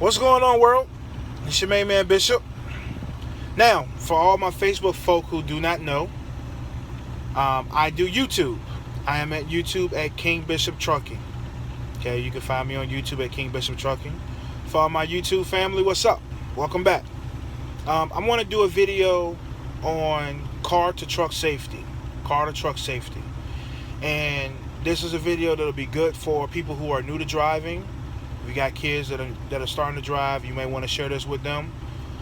What's going on, world? It's your main man, Bishop. Now, for all my Facebook folk who do not know, I do YouTube. I am at YouTube at King Bishop Trucking. Okay, you can find me on YouTube at King Bishop Trucking. For all my YouTube family, what's up? Welcome back. I want to do a video on car to truck safety. Car to truck safety. And this is a video that'll be good for people who are new to driving. If you got kids that are starting to drive, you may want to share this with them.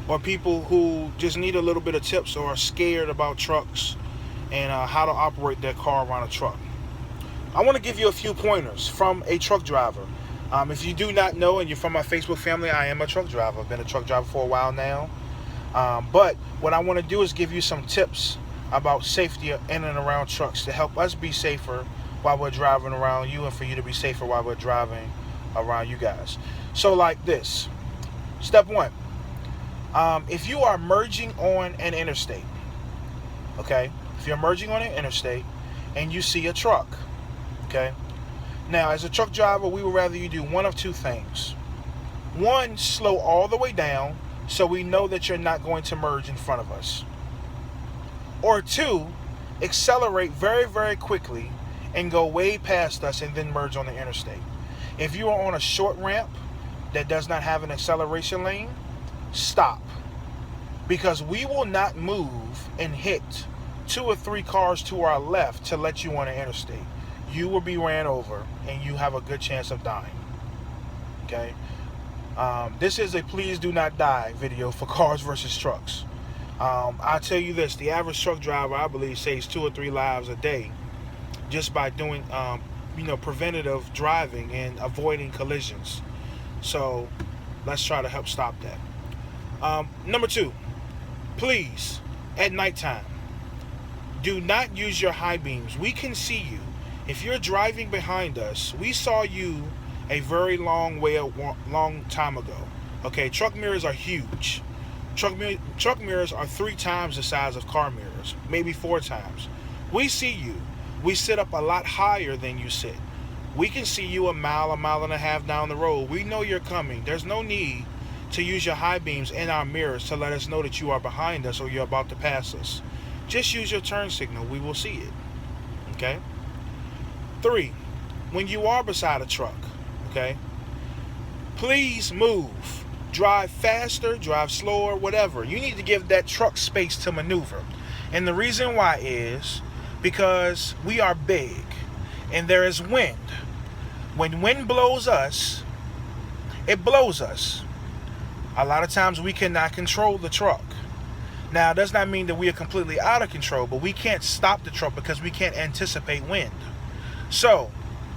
Or people who just need a little bit of tips or are scared about trucks and how to operate their car around a truck. I want to give you a few pointers from a truck driver. If you do not know and you're from my Facebook family, I am a truck driver. I've been a truck driver for a while now. But what I want to do is give you some tips about safety in and around trucks to help us be safer while we're driving around you and for you to be safer while we're driving around you guys. So like this. Step one. If you are merging on an interstate, okay? If you're merging on an interstate and you see a truck, okay? Now, as a truck driver, we would rather you do one of two things. One, slow all the way down so we know that you're not going to merge in front of us. Or two, accelerate very, very quickly and go way past us and then merge on the interstate. If you are on a short ramp that does not have an acceleration lane, stop. Because we will not move and hit 2 or 3 cars to our left to let you on the interstate. You will be ran over and you have a good chance of dying. Okay? This is a please do not die video for cars versus trucks. I'll tell you this, the average truck driver, I believe, saves 2 or 3 lives a day just by doing preventative driving and avoiding collisions. So let's try to help stop that. Number 2, please, at nighttime, do not use your high beams. We can see you. If you're driving behind us, we saw you a very long time ago. Okay, truck mirrors are huge. Truck mirrors are 3 times the size of car mirrors, maybe 4 times. We see you. We sit up a lot higher than you sit. We can see you a mile and a half down the road. We know you're coming. There's no need to use your high beams in our mirrors to let us know that you are behind us or you're about to pass us. Just use your turn signal. We will see it. Okay? 3, when you are beside a truck, okay, please move. Drive faster, drive slower, whatever. You need to give that truck space to maneuver. And the reason why is because we are big and there is wind. When wind blows us, it blows us. A lot of times we cannot control the truck. Now, it does not mean that we are completely out of control, but we can't stop the truck because we can't anticipate wind. So,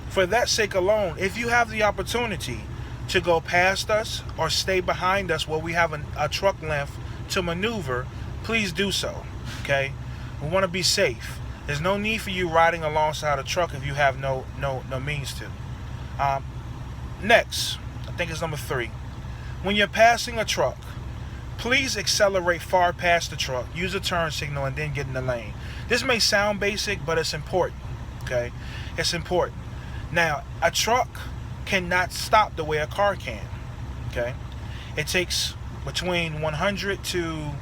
for that sake alone, if you have the opportunity to go past us or stay behind us where we have a truck length to maneuver, please do so, okay? We want to be safe. There's no need for you riding alongside a truck if you have no means to. Next, I think it's number 3. When you're passing a truck, please accelerate far past the truck, use a turn signal, and then get in the lane. This may sound basic, but it's important, okay? It's important. Now, a truck cannot stop the way a car can, okay? It takes between 100 to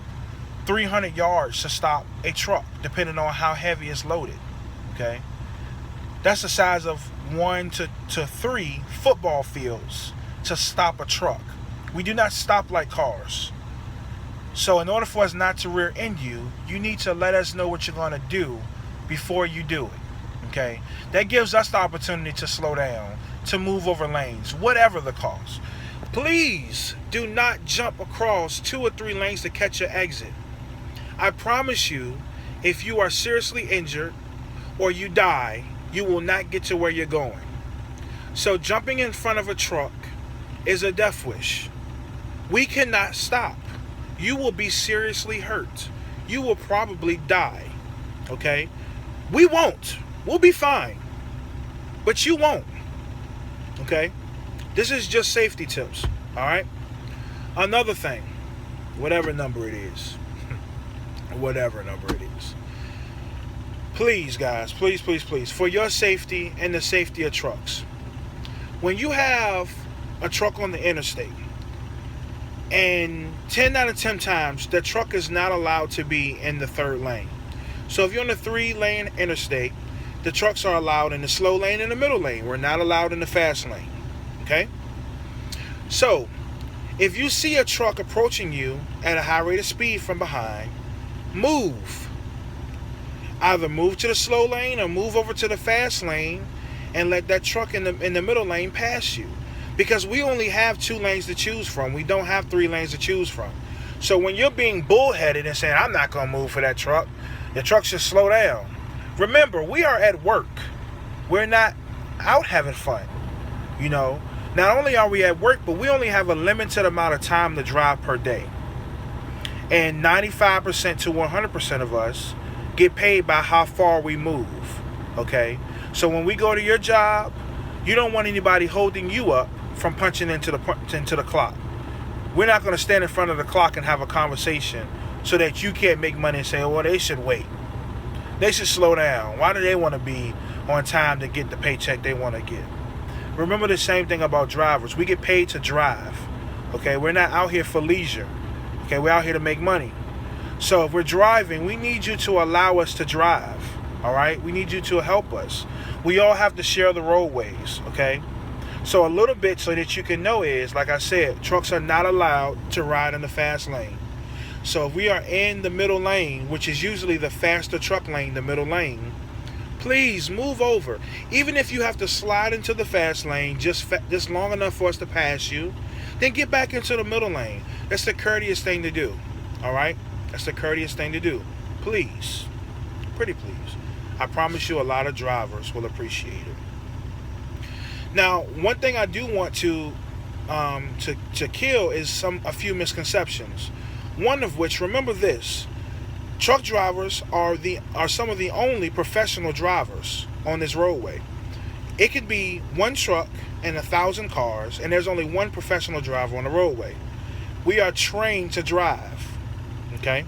300 yards to stop a truck, depending on how heavy it's loaded, okay? That's the size of 1 to 3 football fields to stop a truck. We do not stop like cars. So in order for us not to rear end you, you need to let us know what you're going to do before you do it, okay? That gives us the opportunity to slow down, to move over lanes, whatever the cost. Please do not jump across 2 or 3 lanes to catch your exit. I promise you, if you are seriously injured or you die, you will not get to where you're going. So jumping in front of a truck is a death wish. We cannot stop. You will be seriously hurt. You will probably die, okay? We won't. We'll be fine. But you won't, okay? This is just safety tips, all right? Another thing, whatever number it is, please, guys, please, for your safety and the safety of trucks, when you have a truck on the interstate And 10 out of 10 times, the truck is not allowed to be in the third lane. So if you're on the 3-lane interstate, the trucks are allowed in the slow lane and the middle lane. We're not allowed in the fast lane. Okay? So, if you see a truck approaching you at a high rate of speed from behind, move. Either move to the slow lane or move over to the fast lane and let that truck in the middle lane pass you. Because we only have 2 lanes to choose from. We don't have 3 lanes to choose from. So when you're being bullheaded and saying, I'm not going to move for that truck, the truck should slow down. Remember, we are at work. We're not out having fun. You know, not only are we at work, but we only have a limited amount of time to drive per day. And 95% to 100% of us get paid by how far we move. Okay? So when we go to your job, you don't want anybody holding you up from punching into the clock. We're not going to stand in front of the clock and have a conversation so that you can't make money and say, well, they should wait. They should slow down. Why do they want to be on time to get the paycheck they want to get? Remember the same thing about drivers. We get paid to drive. Okay, we're not out here for leisure. Okay, we're out here to make money. So if we're driving, we need you to allow us to drive. All right, we need you to help us. We all have to share the roadways. Okay, so a little bit so that you can know is, like I said, trucks are not allowed to ride in the fast lane. So if we are in the middle lane, which is usually the faster truck lane, the middle lane, please move over. Even if you have to slide into the fast lane just long enough for us to pass you, then get back into the middle lane. That's the courteous thing to do. All right? That's the courteous thing to do. Please. Pretty please. I promise you a lot of drivers will appreciate it. Now, one thing I do want to kill is a few misconceptions. One of which, remember this, truck drivers are some of the only professional drivers on this roadway. It could be one truck and 1,000 cars, and there's only one professional driver on the roadway. We are trained to drive. Okay?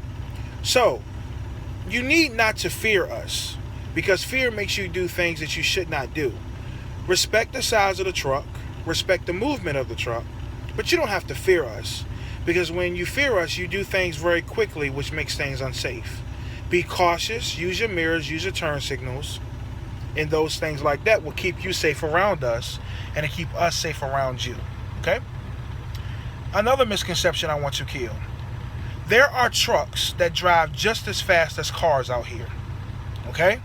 So, you need not to fear us, because fear makes you do things that you should not do. Respect the size of the truck, respect the movement of the truck, but you don't have to fear us. Because when you fear us, you do things very quickly, which makes things unsafe. Be cautious, use your mirrors, use your turn signals, and those things like that will keep you safe around us and to keep us safe around you. Okay? Another misconception I want to kill. There are trucks that drive just as fast as cars out here. Okay?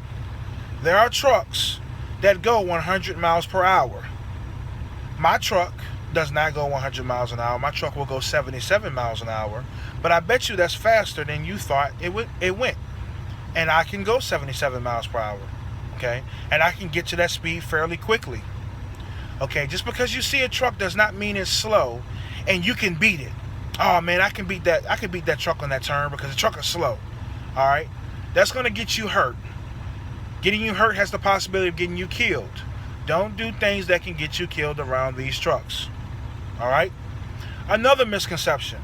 There are trucks that go 100 miles per hour. My truck does not go 100 miles an hour. My truck will go 77 miles an hour. But I bet you that's faster than you thought it went. And I can go 77 miles per hour. Okay? And I can get to that speed fairly quickly. Okay? Just because you see a truck does not mean it's slow and you can beat it. Oh man, I can beat that truck on that turn because the truck is slow. Alright? That's going to get you hurt. Getting you hurt has the possibility of getting you killed. Don't do things that can get you killed around these trucks. Alright? Another misconception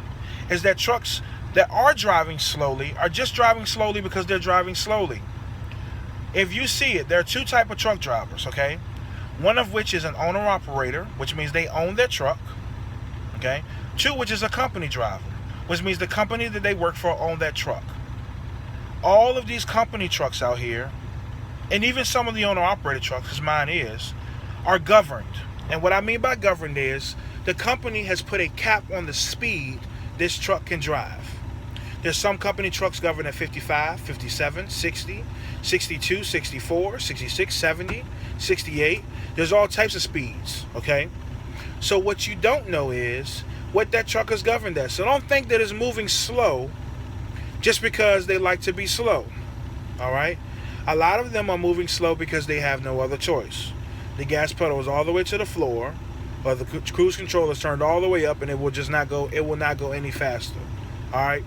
is that trucks that are driving slowly are just driving slowly because they're driving slowly. If you see it, there are 2 types of truck drivers, okay? One of which is an owner-operator, which means they own their truck, okay? 2, which is a company driver, which means the company that they work for own that truck. All of these company trucks out here, and even some of the owner-operated trucks, because mine is, are governed. And what I mean by governed is the company has put a cap on the speed this truck can drive. There's some company trucks governed at 55, 57, 60, 62, 64, 66, 70, 68. There's all types of speeds, okay? So what you don't know is what that truck is governed at. So don't think that it's moving slow just because they like to be slow, all right? A lot of them are moving slow because they have no other choice. The gas pedal is all the way to the floor, or the cruise control is turned all the way up, and it will not go any faster. All right?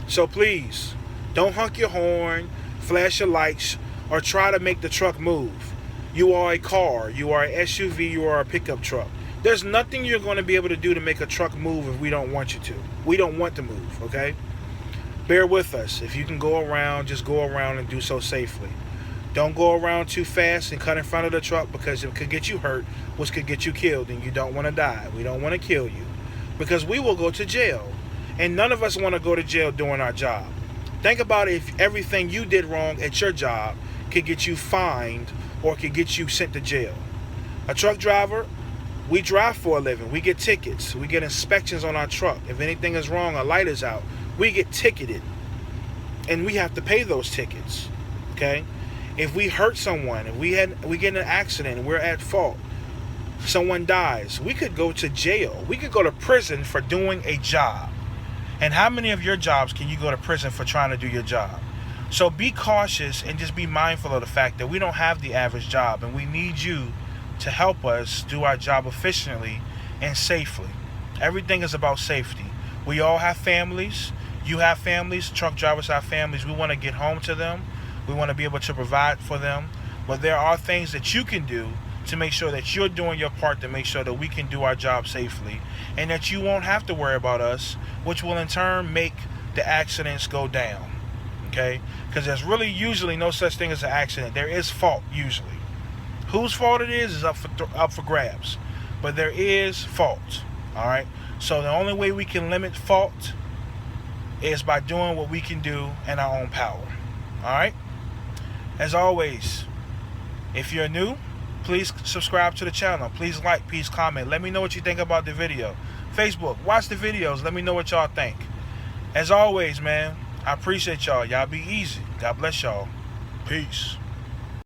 So please, don't honk your horn, flash your lights, or try to make the truck move. You are a car, you are an SUV, you are a pickup truck. There's nothing you're going to be able to do to make a truck move if we don't want you to. We don't want to move, okay? Bear with us. If you can go around, just go around and do so safely. Don't go around too fast and cut in front of the truck because it could get you hurt, which could get you killed, and you don't want to die. We don't want to kill you because we will go to jail. And none of us want to go to jail doing our job. Think about if everything you did wrong at your job could get you fined or could get you sent to jail. A truck driver, we drive for a living. We get tickets. We get inspections on our truck. If anything is wrong, a light is out, we get ticketed. And we have to pay those tickets. Okay? If we hurt someone, if we get in an accident and we're at fault, someone dies, we could go to jail. We could go to prison for doing a job. And how many of your jobs can you go to prison for trying to do your job? So be cautious and just be mindful of the fact that we don't have the average job, and we need you to help us do our job efficiently and safely. Everything is about safety. We all have families. You have families. Truck drivers have families. We want to get home to them. We want to be able to provide for them. But there are things that you can do to make sure that you're doing your part to make sure that we can do our job safely and that you won't have to worry about us, which will in turn make the accidents go down. Okay? Because there's really usually no such thing as an accident. There is fault usually. Whose fault it is up for grabs. But there is fault. Alright? So the only way we can limit fault is by doing what we can do in our own power. Alright? As always, if you're new, please subscribe to the channel. Please like, please comment. Let me know what you think about the video. Facebook, watch the videos. Let me know what y'all think. As always, man, I appreciate y'all. Y'all be easy. God bless y'all. Peace.